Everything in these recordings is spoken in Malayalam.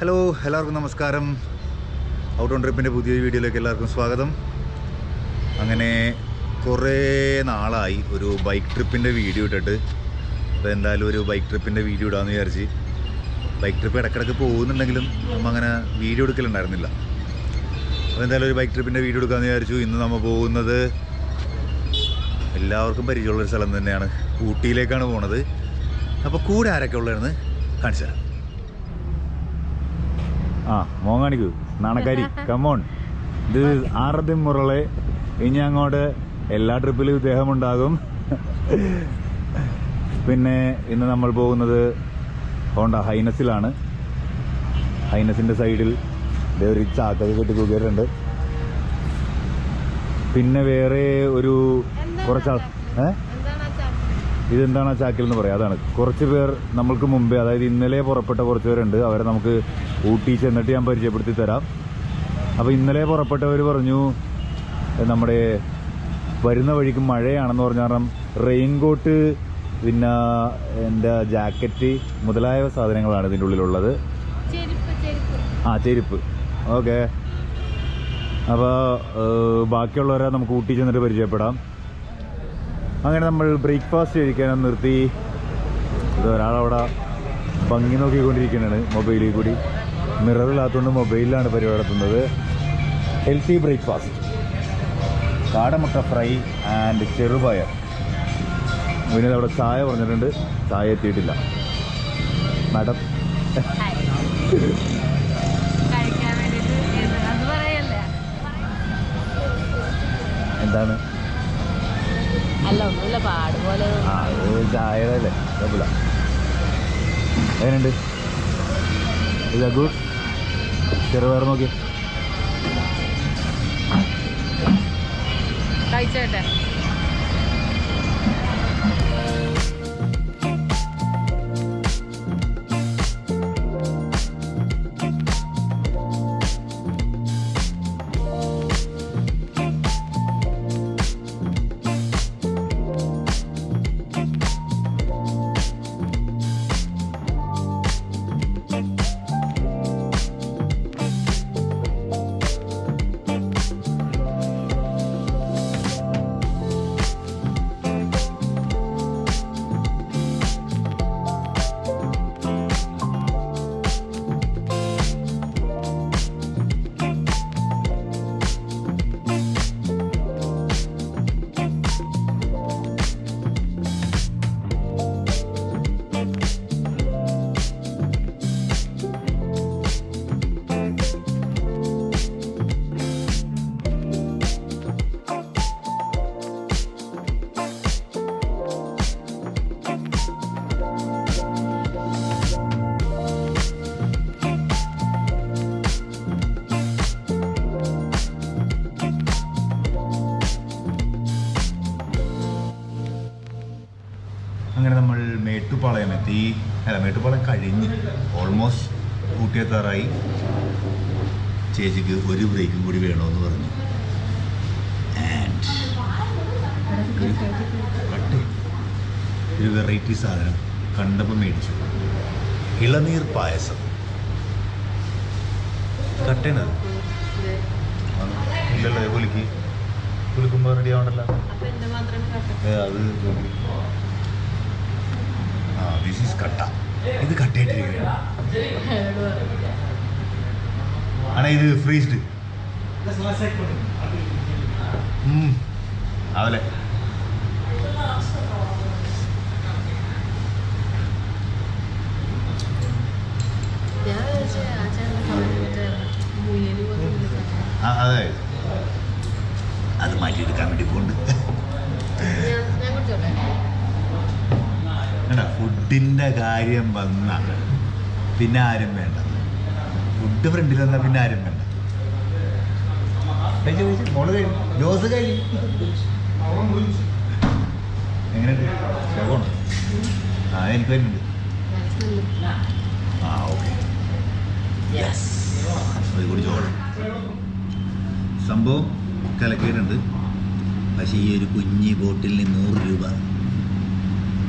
ഹലോ, എല്ലാവർക്കും നമസ്കാരം. ഔട്ട് ഓൺ ട്രിപ്പിൻ്റെ പുതിയൊരു വീഡിയോയിലേക്ക് എല്ലാവർക്കും സ്വാഗതം. അങ്ങനെ കുറേ നാളായി ഒരു ബൈക്ക് ട്രിപ്പിൻ്റെ വീഡിയോ ഇട്ടിട്ട്. അപ്പോൾ എന്തായാലും ഒരു ബൈക്ക് ട്രിപ്പിൻ്റെ വീഡിയോ ഇടാമെന്ന് വിചാരിച്ച്. ബൈക്ക് ട്രിപ്പ് ഇടയ്ക്കിടയ്ക്ക് പോകുന്നുണ്ടെങ്കിലും നമ്മൾ അങ്ങനെ വീഡിയോ എടുക്കലുണ്ടായിരുന്നില്ല. അപ്പോൾ എന്തായാലും ഒരു ബൈക്ക് ട്രിപ്പിൻ്റെ വീഡിയോ എടുക്കാമെന്ന് വിചാരിച്ചു. ഇന്ന് നമ്മൾ പോകുന്നത് എല്ലാവർക്കും പരിചയമുള്ളൊരു സ്ഥലം തന്നെയാണ്, ഊട്ടിയിലേക്കാണ് പോകുന്നത്. അപ്പോൾ കൂടെ ആരൊക്കെ ഉള്ളതെന്ന് കാണിച്ചു തരാം. മോൻ കാണിക്കൂ, നാണക്കാരി, കമോൺ. ഇത് ആറതി മുറളെ. ഇനി അങ്ങോട്ട് എല്ലാ ട്രിപ്പിലും ഇദ്ദേഹമുണ്ടാകും. പിന്നെ ഇന്ന് നമ്മൾ പോകുന്നത് ഹോണ്ട ഹൈനസിലാണ്. ഹൈനസിൻ്റെ സൈഡിൽ ഒരു ചാക്കൊക്കെ കെട്ടി തൂക്കിയിട്ടുണ്ട്. പിന്നെ വേറെ ഒരു കുറച്ചാൾ ഇതെന്താണ് ആ ചാക്കിൽ എന്ന് പറയാം. അതാണ് കുറച്ച് പേർ നമ്മൾക്ക് മുമ്പേ, അതായത് ഇന്നലെ പുറപ്പെട്ട കുറച്ച് പേരുണ്ട്. അവരെ നമുക്ക് ഊട്ടി ചെന്നിട്ട് ഞാൻ പരിചയപ്പെടുത്തി തരാം. അപ്പോൾ ഇന്നലെ പുറപ്പെട്ടവർ പറഞ്ഞു നമ്മുടെ വരുന്ന വഴിക്ക് മഴയാണെന്ന് പറഞ്ഞ കാരണം റെയിൻകോട്ട്, പിന്നെ എൻ്റെ ജാക്കറ്റ് മുതലായ സാധനങ്ങളാണ് ഇതിൻ്റെ ഉള്ളിലുള്ളത്. ചെരുപ്പ്. ഓക്കെ. അപ്പോൾ ബാക്കിയുള്ളവരെ നമുക്ക് ഊട്ടി ചെന്നിട്ട് പരിചയപ്പെടാം. അങ്ങനെ നമ്മൾ ബ്രേക്ക്ഫാസ്റ്റ് കഴിക്കാനും നിർത്തി. ഇത് ഒരാളവിടെ ഭംഗി നോക്കിക്കൊണ്ടിരിക്കുന്നതാണ് മൊബൈലിൽ കൂടി. മിററില്ലാത്തതുകൊണ്ട് മൊബൈലിലാണ് പരിപാടി നടത്തുന്നത്. ഹെൽത്തി ബ്രേക്ക്ഫാസ്റ്റ്, കാടമുട്ട ഫ്രൈ ആൻഡ് ചെറുപയർ. പിന്നെ അവിടെ ചായ പറഞ്ഞിട്ടുണ്ട്, ചായ എത്തിയിട്ടില്ല. മാഡം എന്താണ്? ചായയുടെ കുഴപ്പമില്ല. എങ്ങനെയുണ്ട്? ഇതാ ഗുഡ്. ചെറുപയർ നോക്കി കഴിച്ചോട്ടെ. അങ്ങനെ നമ്മൾ മേട്ടുപ്പാളയം എത്തി. മേട്ടുപ്പാളയം കഴിഞ്ഞ് ഓൾമോസ്റ്റ് ഊട്ടിയെത്താറായി. ചേച്ചിക്ക് ഒരു ബ്രേക്കും കൂടി വേണമെന്ന് പറഞ്ഞു. ആൻഡ് ഒരു വെറൈറ്റി സാധനം കണ്ടപ്പോൾ മേടിച്ചു. ഇളനീർ പായസം. കട്ടേണത് ഇല്ലല്ലോ, കുലിക്കുമ്പോൾ റെഡി ആവണ്ടല്ലോ. അത് ദിസ് ഈസ് കട്ട. ഇത് കട്ടയായിട്ടിരിക്കുകയാണ്. ആണോ ഇത് ഫ്രീസ്ഡ്? ആവല്ലേ. അതെ, അത് മാറ്റിയെടുക്കാൻ വേണ്ടി പോകുന്നുണ്ട്. ഫുഡിൻ്റെ കാര്യം വന്നാൽ പിന്നെ ആരും വേണ്ട. ഫുഡ് ഫ്രണ്ടിൽ വന്നാൽ പിന്നെ ആരും വേണ്ട. മോള് കഴിഞ്ഞു, ജോസ് കഴിഞ്ഞു. എങ്ങനെയുണ്ട്? സുഖമാണ്. എനിക്ക് വരുന്നുണ്ട്. ഓക്കെ. യെസ്, അത് കൂടി ചോറ്. സംഭവം കലക്കിയിട്ടുണ്ട്. പക്ഷേ ഈ ഒരു കുഞ്ഞി ബോട്ടിലിന് 100 രൂപ.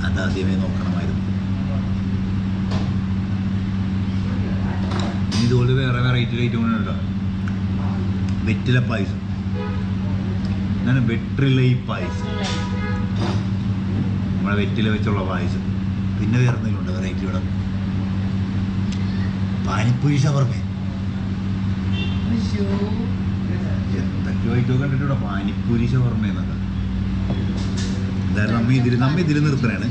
അതാദ്യമേ നോക്കണമായിരുന്നു. ഇതുപോലെ വേറെ വെറൈറ്റി ഐറ്റങ്ങളുണ്ടോ? വെറ്റില പായസം, ഞാൻ വെറ്റില പായസം, നമ്മളെ വെറ്റില വെച്ചുള്ള പായസം. പിന്നെ വേറെ എന്തെങ്കിലും ഉണ്ടോ വെറൈറ്റി ഇവിടെ? പാനിപ്പൂരി ഷവർമ, എന്തൊക്കെയോ ഐറ്റം കണ്ടിട്ടുണ്ട്. പാനിപ്പൂരി ഷവർമ എന്നൊക്കെ. എന്തായാലും നമ്മ ഇതിൽ നിർത്തണാണ്.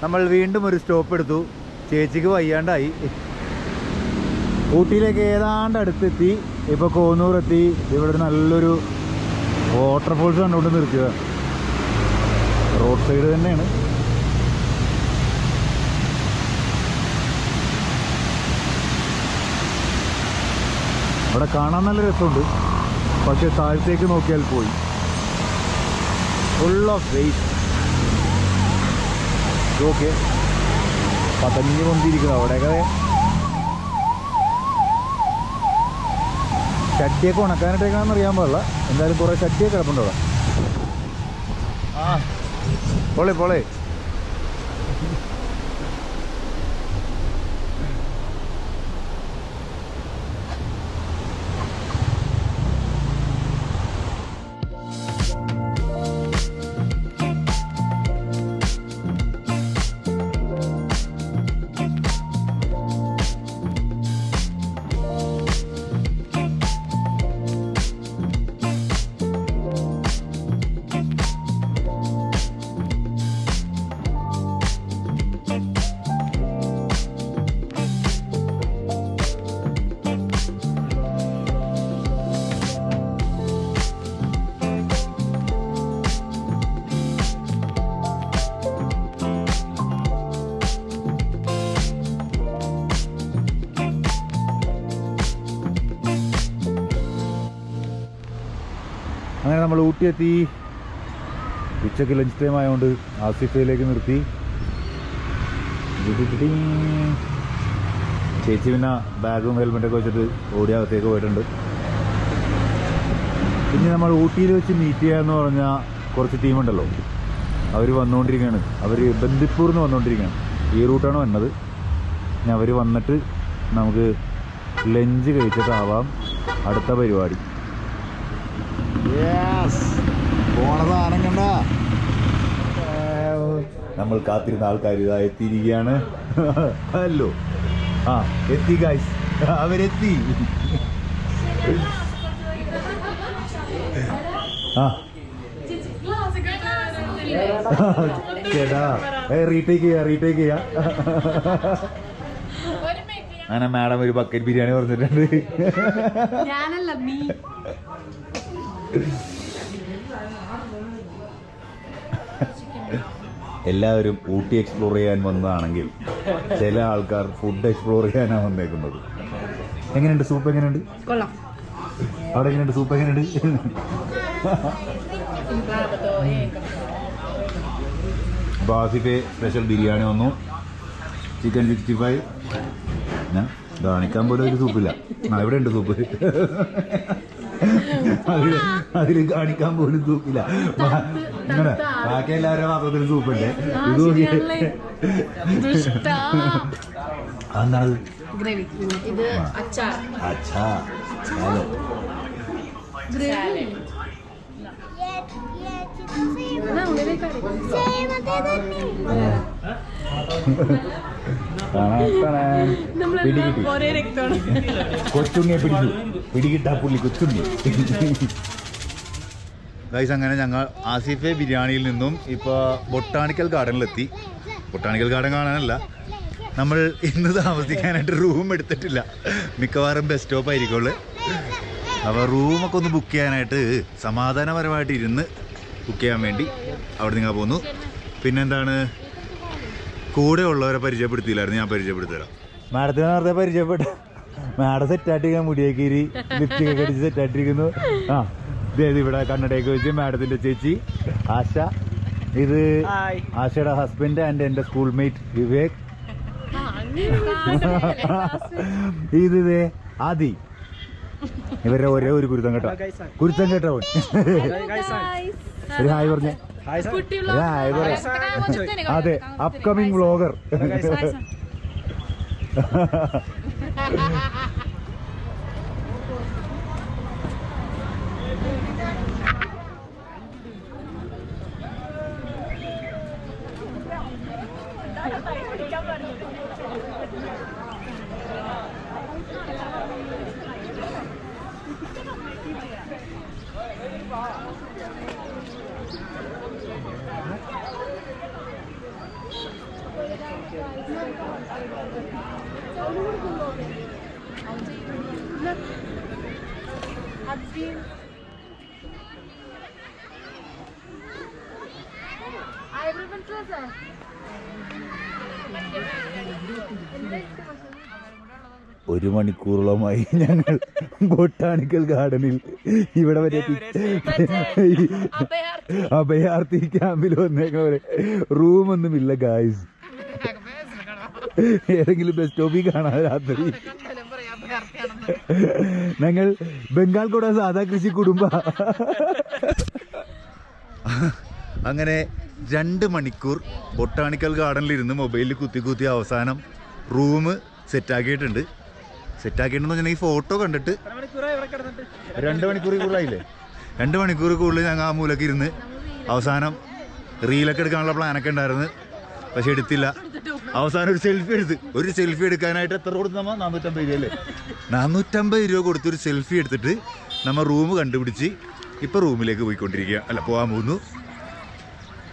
നമ്മൾ വീണ്ടും ഒരു സ്റ്റോപ്പ് എടുത്തു. ചേച്ചിക്ക് വയ്യാണ്ടായി. ഊട്ടിയിലേക്ക് ഏതാണ്ട് അടുത്തെത്തി. ഇപ്പോൾ കോന്നൂരെത്തി. ഇവിടെ ഒരു നല്ലൊരു വാട്ടർഫോൾസ് കണ്ടുകൊണ്ട് നിർത്തുക. റോഡ് സൈഡ് തന്നെയാണ്. അവിടെ കാണാൻ നല്ല രസമുണ്ട്. പക്ഷെ താഴത്തേക്ക് നോക്കിയാൽ പോയി ഫുൾ ഓഫ് വേസ്റ്റ്. ഓക്കെ, പതഞ്ഞു കൊണ്ടിരിക്കുന്നു. അവിടെയൊക്കെ ചട്ടിയൊക്കെ ഉണക്കാനായിട്ടേക്കാണെന്ന് അറിയാൻ പാടില്ല. എന്തായാലും കുറേ ചട്ടിയൊക്കെ കിടപ്പുണ്ട് അവിടെ. പോളെ പോളെ അങ്ങനെ നമ്മൾ ഊട്ടി എത്തി. ഉച്ചയ്ക്ക് ലഞ്ച് ടൈം ആയതുകൊണ്ട് ആസിഫയിലേക്ക് നിർത്തി. ചേച്ചി പിന്നെ ബാഗും ഹെൽമെറ്റൊക്കെ വെച്ചിട്ട് ഓടി അകത്തേക്ക് പോയിട്ടുണ്ട്. പിന്നെ നമ്മൾ ഊട്ടിയിൽ വെച്ച് മീറ്റ് ചെയ്യാന്ന് പറഞ്ഞാൽ കുറച്ച് ടീമുണ്ടല്ലോ, അവർ വന്നുകൊണ്ടിരിക്കുകയാണ്. അവർ ബന്ദിപ്പൂരിൽ നിന്ന് വന്നുകൊണ്ടിരിക്കുകയാണ്. ഈ റൂട്ടാണ് വന്നത്. പിന്നെ അവർ വന്നിട്ട് നമുക്ക് ലഞ്ച് കഴിച്ചിട്ടാവാം അടുത്ത പരിപാടി. പോണ സാധനം കണ്ട നമ്മൾ കാത്തിരുന്ന ആൾക്കാർ ഇതാ എത്തിയിരിക്കുകയാണ്. ഹലോ, ആ എത്തി ഗൈസ്, അവരെത്തി. ആ ചേട്ടാ റീടേക്ക് ചെയ്യാ. അങ്ങനെ മാഡം ഒരു ബക്കറ്റ് ബിരിയാണി പറഞ്ഞിട്ടുണ്ട്. എല്ലാവരും ഊട്ടി എക്സ്പ്ലോർ ചെയ്യാൻ വന്നതാണെങ്കിൽ ചില ആൾക്കാർ ഫുഡ് എക്സ്പ്ലോർ ചെയ്യാനാണ് വന്നേക്കുന്നത്. എങ്ങനെയുണ്ട് സൂപ്പ്? എങ്ങനെയുണ്ട് അവിടെ? എങ്ങനെയുണ്ട് സൂപ്പ്? എങ്ങനെയുണ്ട്? ബാസിഫെ സ്പെഷ്യൽ ബിരിയാണി വന്നു. ചിക്കൻ 65. ഞാൻ കാണിക്കാൻ പോലും ഒരു സൂപ്പില്ല. ഇവിടെ ഉണ്ട് സൂപ്പ്. അതിൽ കാണിക്കാൻ പോലും സൂപ്പില്ല. ഇങ്ങനെ ബാക്കി എല്ലാവരും പാത്രത്തിൽ സൂപ്പുണ്ട്. അതെന്താണത്? അച്ഛാ ഹലോ. കൊച്ചുങ്ങിയെ പിടിച്ചു. പിടികിട്ടാ പുള്ളി കൊച്ചുങ്ങി. ഗൈസ് അങ്ങനെ ഞങ്ങൾ ആസിഫെ ബിരിയാണിയിൽ നിന്നും ഇപ്പോൾ ബൊട്ടാണിക്കൽ ഗാർഡനിലെത്തി. ബൊട്ടാണിക്കൽ ഗാർഡൻ കാണാനല്ല, നമ്മൾ ഇന്ന് താമസിക്കാനായിട്ട് റൂം എടുത്തിട്ടില്ല. മിക്കവാറും ബസ് സ്റ്റോപ്പ് ആയിരിക്കുള്ളൂ. അപ്പോൾ റൂമൊക്കെ ഒന്ന് ബുക്ക് ചെയ്യാനായിട്ട് സമാധാനപരമായിട്ട് ഇരുന്ന് ബുക്ക് ചെയ്യാൻ വേണ്ടി അവിടെ നിങ്ങൾ പോന്നു. പിന്നെന്താണ്, കൂടെ ഉള്ളവരെ പരിചയപ്പെടുത്തിയില്ലായിരുന്നു, ഞാൻ പരിചയപ്പെടുത്തി തരാം. മാഡത്തിന് നേരത്തെ പരിചയപ്പെട്ട മാഡം സെറ്റായിട്ടിരിക്കാൻ മുടിയൊക്കെ ലിപ്സ്റ്റിക് ഒക്കെ അടിച്ച് സെറ്റായിട്ടിരിക്കുന്നു. ആ ഇതേത് ഇവിടെ കണ്ണടയൊക്കെ വെച്ച് മാഡത്തിന്റെ ചേച്ചി ആശ, ഇത് ആശയുടെ ഹസ്ബൻഡ് ആൻഡ് എൻ്റെ സ്കൂൾ മേറ്റ് വിവേക്, ഇത് ആദി. ഇവരുടെ ഒരേ ഒരു കുരുത്തം കേട്ടോ, കുരുത്തം കേട്ടോ. ഒരു ഹായ് പറഞ്ഞേ. അതെ, അപ്കമിങ് വ്ളോഗർ. ഒരു മണിക്കൂറോളമായി ഞങ്ങൾ ബൊട്ടാണിക്കൽ ഗാർഡനിൽ ഇവിടെ വരെ അഭയാർത്ഥി ക്യാമ്പിൽ വന്നേക്കവരെ റൂമൊന്നുമില്ല ഗായ്സ്. ഏതെങ്കിലും ബസ് സ്റ്റോപ്പിൽ കാണാൻ രാത്രി. ഞങ്ങൾ ബംഗാൾ കൂടെ സാധാ കൃഷി കുടുംബ. അങ്ങനെ 2 മണിക്കൂർ ബൊട്ടാണിക്കൽ ഗാർഡനിൽ ഇരുന്ന് മൊബൈലിൽ കുത്തി അവസാനം റൂം സെറ്റാക്കിയിട്ടുണ്ടെന്ന് പറഞ്ഞാൽ ഫോട്ടോ കണ്ടിട്ട് 2 മണിക്കൂർ കൂടുതലായില്ലേ. 2 മണിക്കൂർ കൂടുതൽ ഞങ്ങൾ ആ മൂലക്ക് ഇരുന്ന് അവസാനം റീലൊക്കെ എടുക്കാനുള്ള പ്ലാനൊക്കെ ഉണ്ടായിരുന്നു, പക്ഷെ എടുത്തില്ല. അവസാനം ഒരു സെൽഫി എടുക്കാനായിട്ട് എത്ര കൊടുത്ത് നമ്മൾ 450 രൂപ അല്ലേ, 450 രൂപ കൊടുത്തൊരു സെൽഫി എടുത്തിട്ട് നമ്മൾ റൂം കണ്ടുപിടിച്ച് ഇപ്പം റൂമിലേക്ക് പോകാൻ പോകുന്നു.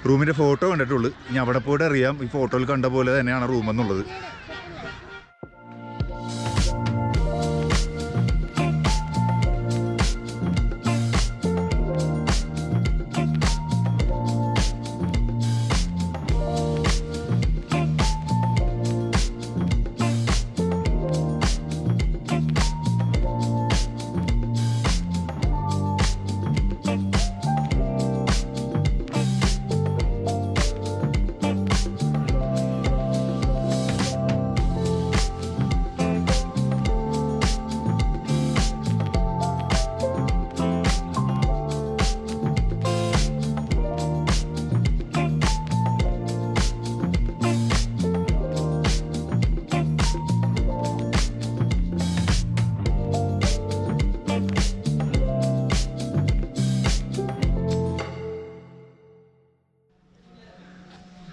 റൂമിൻ്റെ ഫോട്ടോ കണ്ടിട്ടുള്ളൂ, ഇനി അവിടെ പോയിട്ട് അറിയാം ഈ ഫോട്ടോയിൽ കണ്ട പോലെ തന്നെയാണ് റൂമെന്നുള്ളത്.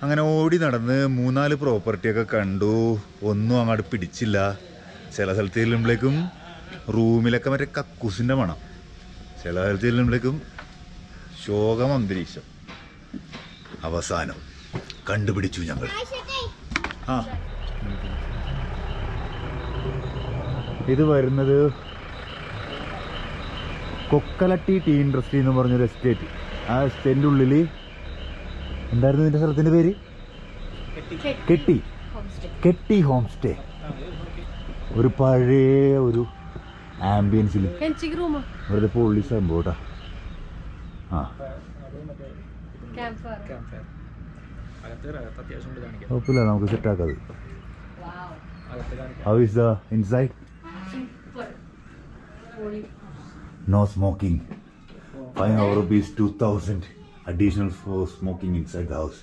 അങ്ങനെ ഓടി നടന്ന് 3-4 പ്രോപ്പർട്ടിയൊക്കെ കണ്ടു. ഒന്നും അങ്ങോട്ട് പിടിച്ചില്ല. ചില സ്ഥലത്ത് ചെല്ലുമ്പോഴേക്കും റൂമിലൊക്കെ മറ്റേ കക്കൂസിൻ്റെ മണം, ചില സ്ഥലത്ത് ചെല്ലുമ്പോഴേക്കും ശോകം അന്തരീക്ഷം. അവസാനം കണ്ടുപിടിച്ചു ഞങ്ങൾ. ഇത് വരുന്നത് കൊക്കലട്ടി ടീ ഇൻഡസ്ട്രി എന്ന് പറഞ്ഞൊരു എസ്റ്റേറ്റ്. ആ എസ്റ്റേറ്റിൻ്റെ ഉള്ളിൽ എന്തായിരുന്നു ഇതിൻ്റെ സ്ഥലത്തിൻ്റെ പേര്? കെട്ടി ഹോം സ്റ്റേ. ഒരു പഴയ ഒരു ആംബിയൻസിൽ വെറുതെ പൊള്ളി സംഭവം കേട്ടോ. കുഴപ്പമില്ല, നമുക്ക് സെറ്റാക്കാത്. How is the inside? No smoking. 5 rupees 2000 additional for smoking inside the house.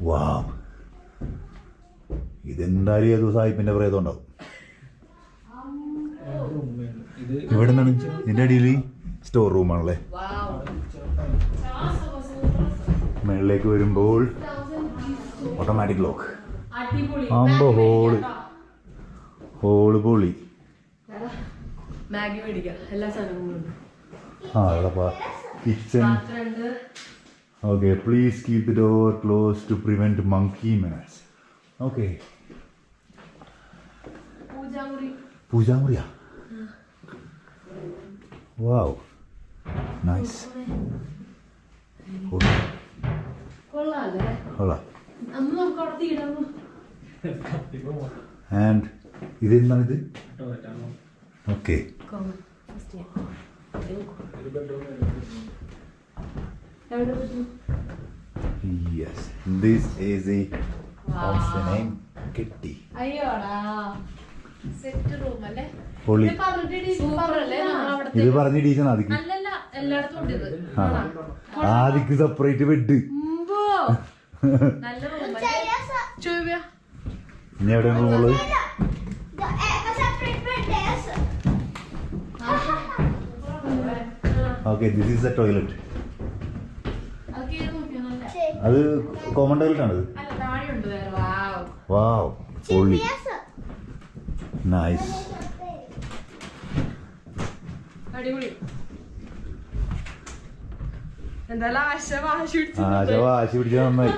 Wow. ഇതെന്തായാലും ഏതോ സാഹിബിന്റെ പ്രേതം ഉണ്ടാവും. ഇവിടെ നിന്നാണ് ഇതിന്റെ അടിയിൽ സ്റ്റോർ റൂമാണല്ലേ. മുകളിലേക്ക് വരുമ്പോൾ ഓട്ടോമാറ്റിക് ലോക്ക്. ആകുമ്പോ ഹോള് പൊളി. Kitchen. Okay, please keep the door close to prevent monkey match. Okay, പൂജാമുറിയാ? Wow, nice. കൊള്ളാം. ആൻഡ് ഇതെന്താണിത്? Okay, yes, this is a house name Kitty. അയ്യോടാ, സെറ്റ് റൂം അല്ലേ? പൊളി. ഇത് പറഞ്ഞ ടീച്ചർ ആദിക്ക്. അല്ലല്ല, എല്ലായിടത്തും ഉണ്ട് ഇത്. ആദിക്ക് സെപ്പറേറ്റ് ബെഡ്. നല്ല റൂം അല്ലേ? ചോദിക്കാ ഇനി എവിടെയാണ് റൂമുള്ളത്? Okay, this is a toilet. അത് കോമൺ ടോയ്ലറ്റ് ആണ്. വാവ്, പൊളി, നൈസ്. അടിപൊളി. എന്തായാലും ആശ വാശി പിടിച്ച നന്നായി.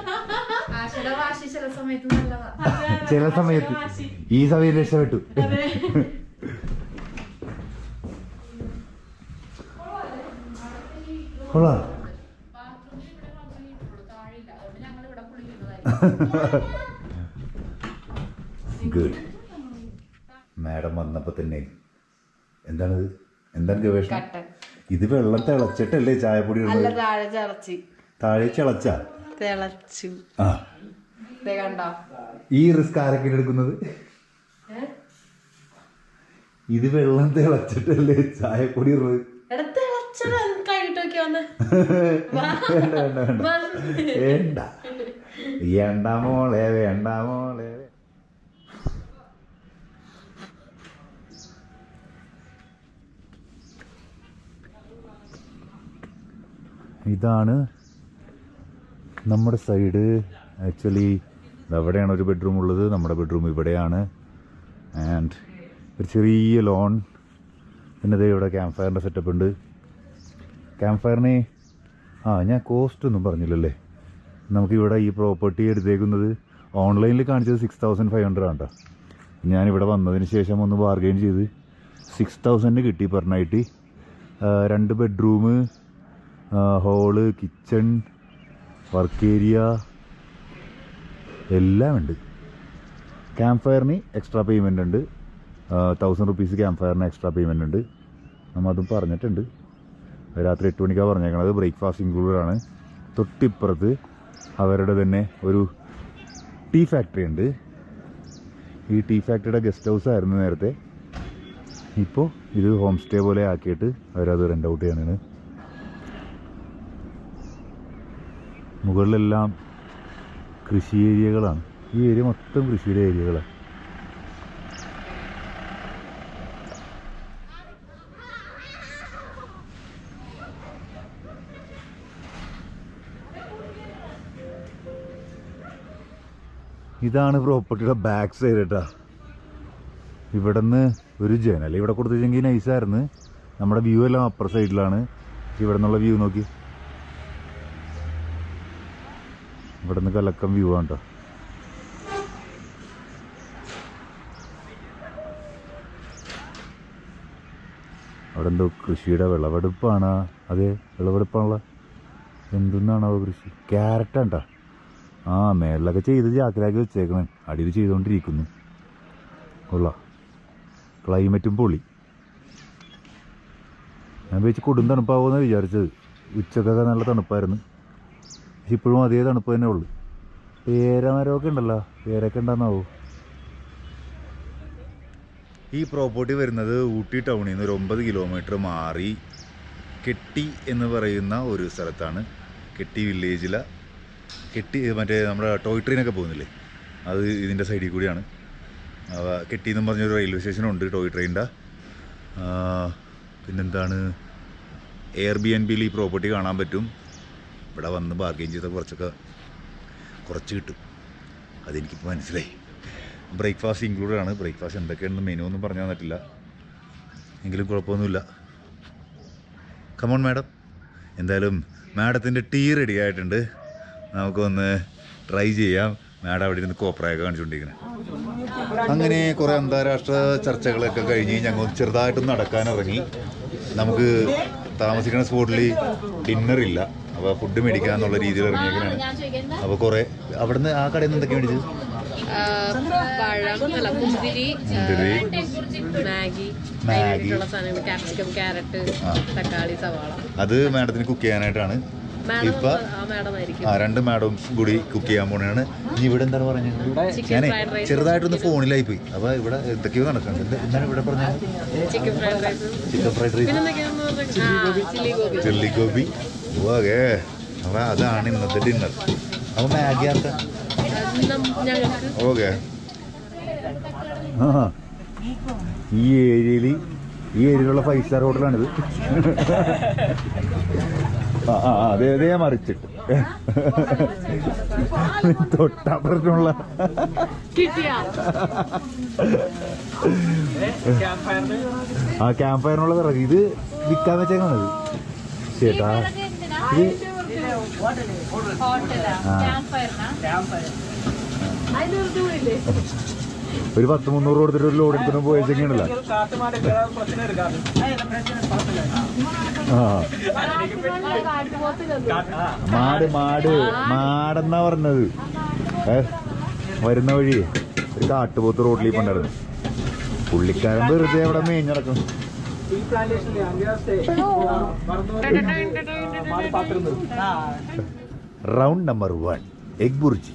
ആശയുടെ വാശി ചില സമയത്ത് നല്ലതാ. ചില സമയത്ത്, ഈ സമയം രക്ഷപ്പെട്ടു. കൊള്ളാം. ഗുഡ്. മാഡം വന്നപ്പോ തന്നെ എന്താണിത്? എന്താണ് ഗവേഷണം? ഇത് വെള്ളം തിളച്ചിട്ടല്ലേ ചായപ്പൊടി? താഴെ തിളച്ച തിളച്ചു. ആ, ഈ റിസ്ക് ആരൊക്കെ എടുക്കുന്നത്? ഇത് വെള്ളം തിളച്ചിട്ടല്ലേ ചായപ്പൊടി? വേണ്ട വേണ്ട മോളെ, വേണ്ട മോളെ. ഇതാണ് നമ്മുടെ സൈഡ്. ആക്ച്വലി അവിടെയാണ് ഒരു ബെഡ്റൂം ഉള്ളത്, നമ്മുടെ ബെഡ്റൂം ഇവിടെയാണ്. ആൻഡ് ഒരു ചെറിയ ലോൺ. പിന്നെ ഇവിടെ ക്യാമ്പ് ഫയറിൻ്റെ സെറ്റപ്പ് ഉണ്ട്. ക്യാമ്പ് ഫയറിന് ഞാൻ കോസ്റ്റ് ഒന്നും പറഞ്ഞില്ലല്ലേ. നമുക്കിവിടെ ഈ പ്രോപ്പർട്ടി എടുത്തേക്കുന്നത് ഓൺലൈനിൽ കാണിച്ചത് 6500 ആണ് കേട്ടോ. ഞാനിവിടെ വന്നതിന് ശേഷം ഒന്ന് ബാർഗെയിൻ ചെയ്ത് 6000 കിട്ടി per night. 2 bedroom, hall, kitchen, work area എല്ലാം ഉണ്ട്. ക്യാമ്പ് ഫയറിന് എക്സ്ട്രാ പേയ്മെൻ്റ് ഉണ്ട്. 1000 റുപ്പീസ് ക്യാമ്പ് ഫയറിന് എക്സ്ട്രാ പേയ്മെൻ്റ് ഉണ്ട്. നമ്മൾ അതും പറഞ്ഞിട്ടുണ്ട്. രാത്രി 8 മണിക്കാണ് പറഞ്ഞേക്കണത്. ബ്രേക്ക്ഫാസ്റ്റ് ഇൻക്ലൂഡഡ് ആണ്. തൊട്ടിപ്പുറത്ത് അവരുടെ തന്നെ ഒരു ടീ ഫാക്ടറി ഉണ്ട്. ഈ ടീ ഫാക്ടറിയുടെ ഗസ്റ്റ് ഹൗസ് ആയിരുന്നു നേരത്തെ. ഇപ്പോൾ ഇത് ഹോം സ്റ്റേ പോലെ ആക്കിയിട്ട് അവരത് റെൻ്റ് ഔട്ട് ചെയ്യാണ്. മുകളിലെല്ലാം കൃഷി ഏരിയകളാണ്. ഈ ഏരിയ മൊത്തം കൃഷിയുടെ ഏരിയകളാണ്. ഇതാണ് പ്രോപ്പർട്ടിയുടെ ബാക്ക് സൈഡ് കേട്ടോ. ഇവിടെ നിന്ന് ഒരു ജനൽ ഇവിടെ കൊടുത്തെങ്കിൽ നൈസായിരുന്നു. നമ്മുടെ വ്യൂ എല്ലാം അപ്പർ സൈഡിലാണ്. ഇവിടെ നിന്നുള്ള വ്യൂ നോക്കി, ഇവിടെ നിന്ന് കലക്കം വ്യൂ ആണ് കേട്ടോ. അവിടെ എന്തോ കൃഷിയുടെ വിളവെടുപ്പാണ്. അതെ, വിളവെടുപ്പാണല്ലോ. എന്തെന്നാണോ കൃഷി? ക്യാരറ്റാണ് കേട്ടോ. മേളിലൊക്കെ ചെയ്ത് ചാക്കിലാക്കി വെച്ചേക്കണം. അടിയിൽ ചെയ്തുകൊണ്ടിരിക്കുന്നു. കൊള്ളാം. ക്ലൈമറ്റും പൊളി. ഞാൻ വെച്ച് കൊടും തണുപ്പാവുമെന്ന് വിചാരിച്ചത്. ഉച്ചക്കൊക്കെ നല്ല തണുപ്പായിരുന്നു. പക്ഷെ ഇപ്പോഴും അതേ തണുപ്പ് തന്നെ ഉള്ളു. പേരമരമൊക്കെ ഉണ്ടല്ലോ, പേരൊക്കെ ഉണ്ടാകുന്നാവോ? ഈ പ്രോപ്പർട്ടി വരുന്നത് ഊട്ടി ടൗണിൽ നിന്ന് ഒരു 9 കിലോമീറ്റർ മാറി കെട്ടി എന്ന് പറയുന്ന ഒരു സ്ഥലത്താണ്. കെട്ടി വില്ലേജിലെ കെട്ടി മറ്റേ നമ്മുടെ ടോയ് ട്രെയിനൊക്കെ പോകുന്നില്ലേ, അത് ഇതിൻ്റെ സൈഡിൽ കൂടിയാണ്. കെട്ടി എന്നും പറഞ്ഞൊരു റെയിൽവേ സ്റ്റേഷനുണ്ട് ടോയ് ട്രെയിനിൻ്റെ. പിന്നെന്താണ്, എയർബിഎൻബിയിൽ ഈ പ്രോപ്പർട്ടി കാണാൻ പറ്റും. ഇവിടെ വന്ന് ബാർഗെയിൻ ചെയ്ത കുറച്ച് കിട്ടും. അതെനിക്കിപ്പോൾ മനസ്സിലായി. ബ്രേക്ക്ഫാസ്റ്റ് ഇൻക്ലൂഡഡ് ആണ്. ബ്രേക്ക്ഫാസ്റ്റ് എന്തൊക്കെയാണെന്ന് മെനു ഒന്നും പറഞ്ഞു തന്നിട്ടില്ല. എങ്കിലും കുഴപ്പമൊന്നുമില്ല. Come on madam. എന്തായാലും മാഡത്തിൻ്റെ ടീ റെഡി ആയിട്ടുണ്ട്, നമുക്കൊന്ന് ട്രൈ ചെയ്യാം. മാഡം അവിടെ ഇരുന്ന് കോപ്രായൊക്കെ കാണിച്ചുകൊണ്ടിരിക്കുന്നത്. അങ്ങനെ കുറേ അന്താരാഷ്ട്ര ചർച്ചകളൊക്കെ കഴിഞ്ഞ് ഞങ്ങൾ ചെറുതായിട്ടൊന്ന് നടക്കാനിറങ്ങി. നമുക്ക് താമസിക്കുന്ന സ്പോട്ടിൽ ഡിന്നറില്ല, അപ്പോൾ ഫുഡ് മേടിക്കാന്നുള്ള രീതിയിൽ ഇറങ്ങിയേക്കാണ്. അപ്പോൾ കുറേ അവിടുന്ന് ആ കടയിൽ നിന്ന് എന്തൊക്കെ മേടിച്ചത്? അത് മാഡത്തിന് കുക്ക് ചെയ്യാനായിട്ടാണ്. ഇപ്പൊ 2 മാഡം കൂടി കുക്ക് ചെയ്യാൻ പോണെയാണ്. ഇനി ഇവിടെ എന്താണ് പറഞ്ഞത്? ഞാനേ ചെറുതായിട്ടൊന്ന് ഫോണിലായി പോയി. അപ്പൊ ഇവിടെ എന്തൊക്കെയോ നടക്കുന്നുണ്ട്. എന്താണ് ഇവിടെ പറഞ്ഞത്? Chicken fried rice, chilli gobi. Okay, അപ്പൊ അതാണ് ഇന്നത്തെ ഡിന്നർ. അപ്പൊ മാഗി ആർക്കാ? ഓക്കെ. ആ ഈ ഏരിയയിലുള്ള 5 സ്റ്റാർ ഹോട്ടലാണിത്. അതേ മറിച്ചിട്ട് തൊട്ടപ്പുറത്തുള്ള ക്യാമ്പ് ഫയറിനുള്ള വിറക് ഇത് വിൽക്കാൻ വെച്ചേക്കാണത്. ചേട്ടാ ഇത് ഒരു 10-300 കൊടുത്തിട്ട് ഒരു ലോഡ് എടുത്തിട്ട് പോയച്ചെങ്കിണ്ടല്ലോ. മാടെന്നാ പറഞ്ഞത്. വരുന്ന വഴി ഒരു കാട്ടുപോത്ത് റോഡിൽ പണ്ടായിരുന്നു. പുള്ളിക്കാരൻ വെറുതെ അവിടെ മേഞ്ഞടക്കും. Round number 1 egg bhurji.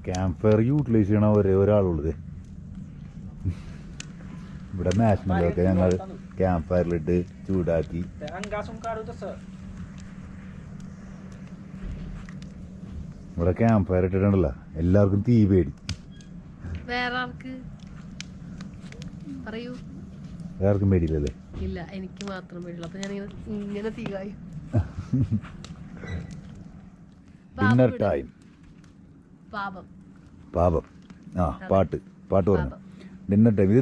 Camp fire utilise ചെയ്യണ ഒരാളുള്ളത്. ഇവിടെ നാഷണലൊക്കെ ഞങ്ങൾ ക്യാമ്പ് ഫയറിലിട്ട് ചൂടാക്കി. ഇവിടെ ക്യാമ്പ് ഫയർ ഇട്ടിട്ടുണ്ടല്ലോ, എല്ലാവർക്കും തീ പേടി. വേറെ ആർക്കും പേടിയില്ലല്ലേ? ഇല്ല, എനിക്ക് മാത്രം പേടിയുള്ളൂ. അപ്പൊ ഞാൻ ഇങ്ങനെ തീ കായും. Dinner time. പാപം. ആ പാട്ട് പറഞ്ഞു. Dinner time. ഇത്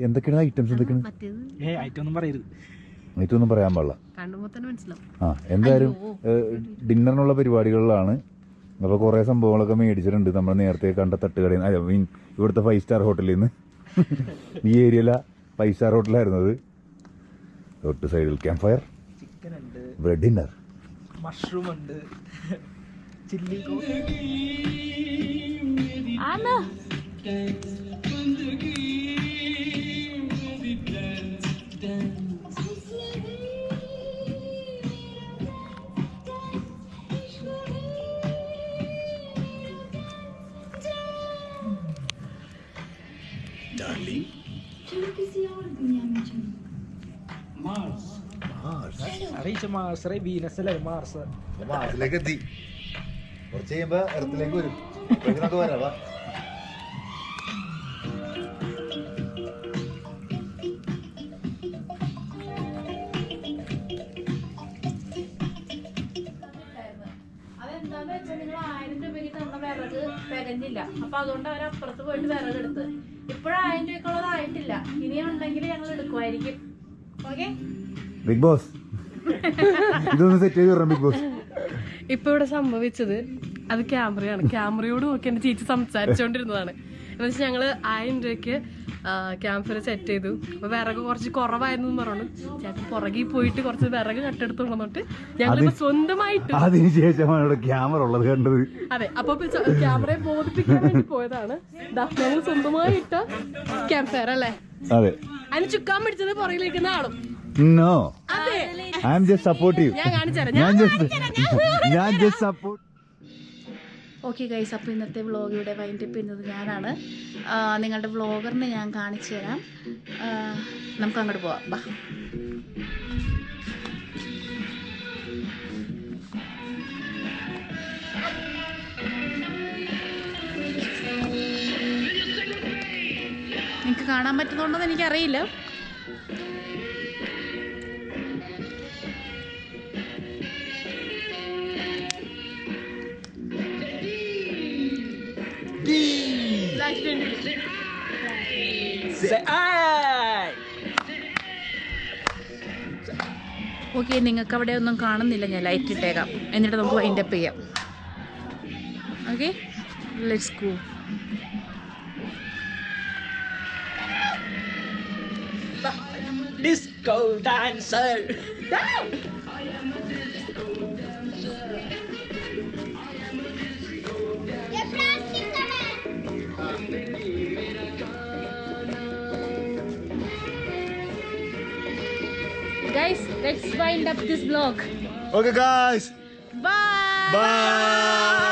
എന്തൊക്കെയാണ് ഐറ്റംസ്? ഐറ്റൊന്നും പറയാൻ പാടില്ല. ആ എന്തായാലും ഡിന്നറിനുള്ള പരിപാടികളിലാണ്. അപ്പോൾ കുറേ സംഭവങ്ങളൊക്കെ മേടിച്ചിട്ടുണ്ട്. നമ്മൾ നേരത്തെ കണ്ട തട്ടുകടയിൽ നിന്ന്, മീൻ ഇവിടുത്തെ 5 സ്റ്റാർ ഹോട്ടലിൽ നിന്ന്. ഈ ഏരിയയിലെ 5 സ്റ്റാർ ഹോട്ടലായിരുന്നത്. തൊട്ട് സൈഡിൽ ക്യാമ്പ് ഫയർ, ഇവിടെ ഡിന്നർ, മഷ്റൂം ഉണ്ട്, ചില്ലി മാർസിലേക്ക് എത്തി. കുറച്ച് കഴിയുമ്പോ എർത്തിലേക്ക് വരും. വരാവാ. അതെന്താന്ന് വെച്ചാൽ നിങ്ങൾ 1000 രൂപയ്ക്ക് തന്ന വിറക് തികഞ്ഞില്ല. അപ്പൊ അതുകൊണ്ട് അവർ അപ്പുറത്ത് പോയിട്ട് വിറക് എടുത്ത്. ഇപ്പോഴും 1000 രൂപയ്ക്കുള്ളതായിട്ടില്ല. ഇനിയുണ്ടെങ്കിൽ ഞങ്ങൾ എടുക്കുമായിരിക്കും. ഓക്കെ ബിഗ് ബോസ്, ഇതൊന്ന് സെറ്റ് ചെയ്ത് ബിഗ് ബോസ്. ഇപ്പൊ ഇവിടെ സംഭവിച്ചത് അത് ക്യാമറയാണ്. ക്യാമറയോട് നോക്കി എന്റെ ചേച്ചി സംസാരിച്ചോണ്ടിരുന്നതാണ്. എന്ന് വെച്ചാൽ ഞങ്ങള് 1000 രൂപയ്ക്ക് ക്യാമ്പ് സെറ്റ് ചെയ്തു. അപ്പൊ വിറക് കുറച്ച് കുറവായിരുന്നു പറഞ്ഞു. ചേട്ടൻ പുറകിൽ പോയിട്ട് കുറച്ച് വിറക് കട്ടെടുത്ത് കൊണ്ടുവന്നിട്ട് ഞങ്ങളിപ്പോ സ്വന്തമായിട്ട് അതിനുശേഷമാണ് ഇവിടെ ക്യാമറ ഉള്ളത് കണ്ടത്. അതെ, അപ്പൊ ക്യാമറയെ ബോധിപ്പിക്കാൻ വേണ്ടി പോയതാണ്. ഞങ്ങൾ സ്വന്തമായിട്ട ക്യാമ്പ് ഫയർ അല്ലേ? അതെ. അതിന് ചുക്കാൻ പിടിച്ചത് പുറകിലിരിക്കുന്ന ആളും. No, I am just supportive. ഞാൻ just support. ഓക്കെ ഗൈസ്, അപ്പോൾ ഇന്നത്തെ വ്ളോഗ് ഇവിടെ വൈൻഡപ്പ് ചെയ്യുന്നത് ഞാനാണ്. നിങ്ങളുടെ വ്ളോഗറിനെ ഞാൻ കാണിച്ചു തരാം. നമുക്ക് അങ്ങോട്ട് പോവാം. ബാ. നിങ്ങൾക്ക് കാണാൻ പറ്റുന്നുണ്ടോന്ന് എനിക്കറിയില്ല. ഫ്ലാഷ് 20. ഓക്കെ, നിങ്ങൾക്ക് അവിടെ ഒന്നും കാണുന്നില്ല, ഞാൻ ലൈറ്റ് ഇട്ടേക്കാം, എന്നിട്ട് നമുക്ക് വൈൻഡ് അപ്പ് ചെയ്യാം. Okay, let's go. Disco dancer. Guys, let's wind up this vlog. Okay guys, Bye. bye.